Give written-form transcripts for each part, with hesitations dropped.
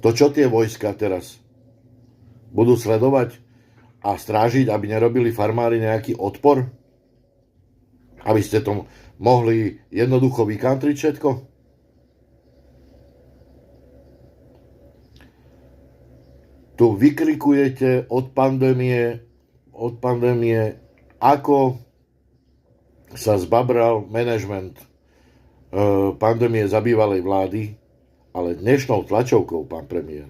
To čo tie vojska teraz? Budú sledovať a strážiť, aby nerobili farmári nejaký odpor? Aby ste to mohli jednoducho vykantriť všetko? Tu vykrikujete od pandémie, ako sa zbabral manažment pandémie za bývalej vlády, ale dnešnou tlačovkou, pán premiér,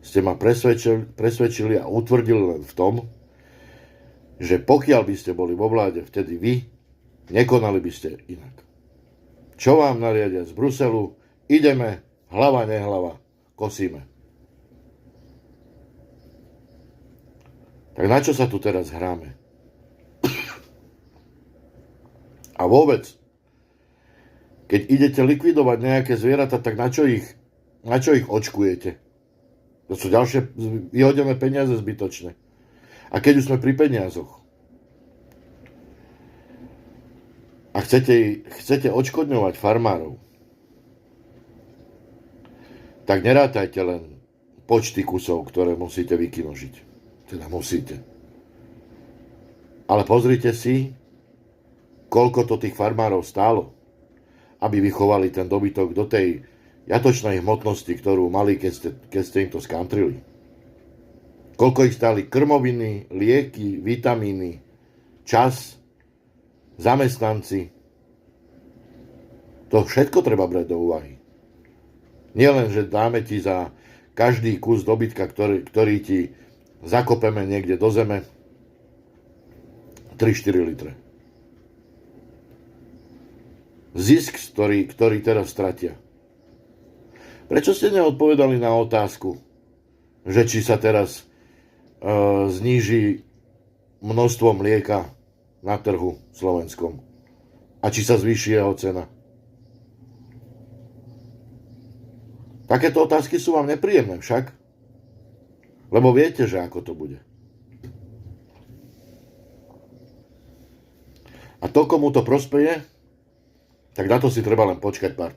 ste ma presvedčili a utvrdili len v tom, že pokiaľ by ste boli vo vláde vtedy vy, nekonali by ste inak. Čo vám nariadia z Bruselu? Ideme, hlava, nehlava, kosíme. Tak na čo sa tu teraz hráme? A vôbec, keď idete likvidovať nejaké zvieratá, tak na čo ich očkujete? To sú ďalšie vyhodené peniaze zbytočné. A keď už sme pri peniazoch a chcete odškodňovať farmárov, tak nerátajte len počty kusov, ktoré musíte vykinožiť. Teda musíte. Ale pozrite si, koľko to tých farmárov stálo, aby vychovali ten dobytok do tej jatočnej hmotnosti, ktorú mali, keď ste im to skantrili. Koľko ich stáli krmoviny, lieky, vitamíny, čas, zamestnanci. To všetko treba brať do úvahy. Nielen, že dáme ti za každý kus dobytka, ktorý ti zakopeme niekde do zeme, 3-4 litre. Zisk, ktorý teraz stratia. Prečo ste neodpovedali na otázku, že či sa teraz zníži množstvo mlieka na trhu slovenskom a či sa zvýši jeho cena? Takéto otázky sú vám nepríjemné však, lebo viete, že ako to bude. A to, komu to prospeje, tak na to si treba len počkať pár